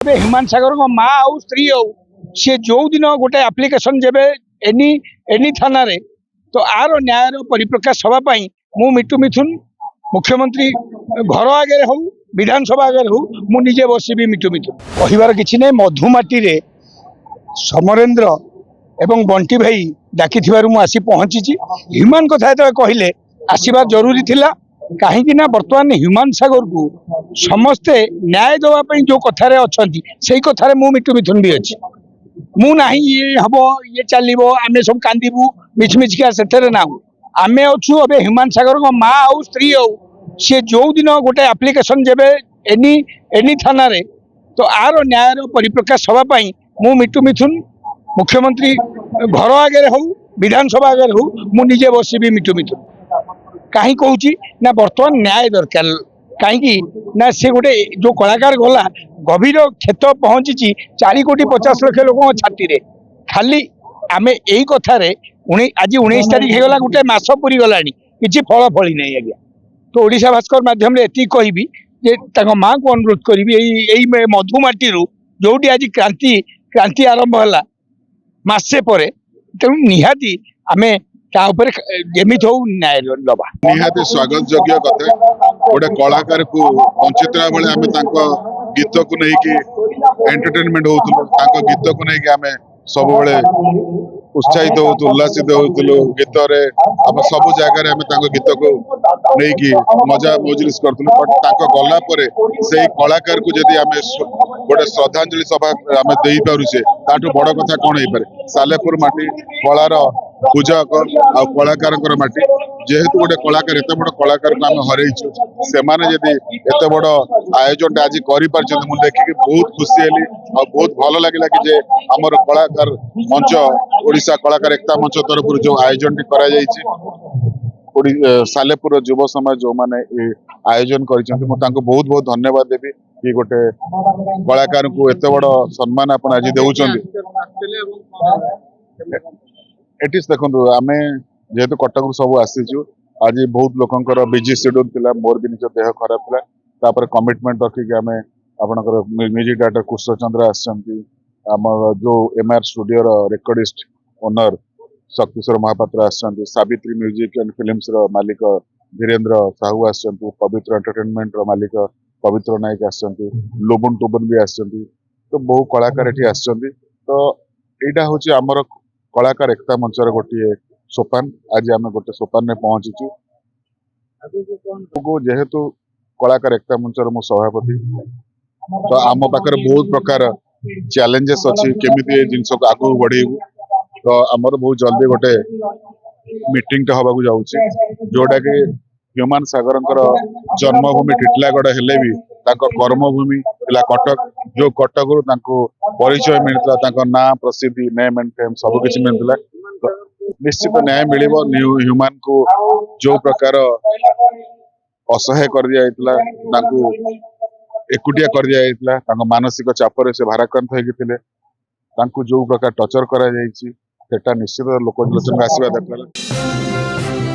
हिमान सागर माँ आउ स्त्री हो सी जो दिन गोटे आप्लिकेसन जेबे एनी एनी थाना रे तो आर न्याय परिप्रकाश हवाई मु मिटू मिथुन मुख्यमंत्री घर आगे हो विधानसभा आगे हो मुझे बसबी मिटू मिथुन कहबार कि नहीं मधुमाटी रे समरेन्द्र एवं बंटी भाई डाकी आसी पहुंची ह्यूमान कथा जो कहले आसवा जरूरी थिला कहीं ना बर्तमान ह्यूमान सागर को समस्ते न्याय देवाई जो कथार अच्छा से कथार मु मिटू मिथुन भी अच्छी मु ना ये हम ये चलो आम सब कांदबू मिछमिछिया से ना आम अच्छु अब ह्यूमान सागर माँ आउ स्त्री हो सी जो दिन गोटे आप्लिकेसन जेबे एनी एनी थाना रे तो आर न्याय परिप्रकाश हवाई मु मिटू मिथुन मुख्यमंत्री घर आगे हो विधानसभा आगे हो मुझे बसबी मिटू मिथुन कहीं कहूँ ना बर्तमान न्याय दरकार कहीं ना से गोटे जो कलाकार गला गभीर क्षत पहुंची 4,50,00,000 लोक छाती रे खाली आम यही कथार आज 19 तारीख होगा गोटे मस पूरी गला कि फल फली नहीं आज्ञा तो ओडिशा भास्कर माध्यम एति कहबी जे माँ को अनुरोध करी मधुमाटी जो आज क्रांति क्रांति आरंभ है मसे पर तेणु निहाती आमे जमी हो न्याय दबा निहाती स्वागत योग्य कथा गोटे कलाकार को बंचितला बेले आम गीत को लेकिन एंटरटेनमेंट होता गीत को लेकिन आम सब उत्साहित हो उल्लासित होलु गीत आम सब जगह आम गीत को लेकिन मजा मजलिस करूँ बट गला से कलाकार को जदि आम गोटे श्रद्धांजलि सभा आम दे पारुचे ताठू बड़ कथा कौन हो पारे सालेपुर माटी कलार पूजक आ कलाकार माटी जेहेतु गोटे कलाकार एत बड़ कलाकार को आम हरइछु से जदि एत बड़ आयोजन आज कर देखिए बहुत खुशी हेली और बहुत भल लगे कि जे आमर कलाकार मंच ओडिशा कलाकार एकता मंच तरफ जो आयोजन करा सालेपुर युव समाज जो माने आयोजन कर बहुत बहुत धन्यवाद देवी कि गोटे कलाकार को एत बड़ सम्मान आप आज दे देखो आम जेहेतु कटक सब आसीचु आज बहुत लोकंर बिजी शेड्यूल थिला मोर भी निज देह खराब था कमिटमेंट रखिक आम आपनकर म्यूजिक डायरेक्टर कृष्ण चंद्र आम जो MR studio recordist owner Shaktishwar Mahapatra आसचंती सावित्री म्यूजिक एंड फिल्म्स मालिक धीरेन्द्र साहू आसचंती पवित्र एंटरटेनमेंट मालिक पवित्र नायक आसचंती लोबन टोबन भी आसचंती तो बहु कलाकार एठी आसचंती तो एटा होची हमर कलाकार एकता मंचर गोटे सोपान आज आम गोटे सोपान में पहुंचीचु जेहेतु कलाकार एकता मंचर मो सभापति तो आम पाखर बहुत प्रकार चैलेंजेस अच्छी केमिति जिनस को आगू बढ़ेबू तो आमर बहुत जल्दी गोटे मीटिंग टे हवा जाऊँगी जोटा कि ह्यूमान सागर जन्मभूमि टिटलागढ़ हेले भी कर्मभूमि कटक जो कटक परिचय मिलता ना प्रसिद्धि नेम एंड फेम सब किसी मिलता तो निश्चित न्याय मिल ह्यूमान को जो प्रकार असहाय कर दिया एकुटिया कर दिया मानसिक चापर से भाराक्रांत होते जो प्रकार टर्चर करा निश्चित लोक आसवा दरकार।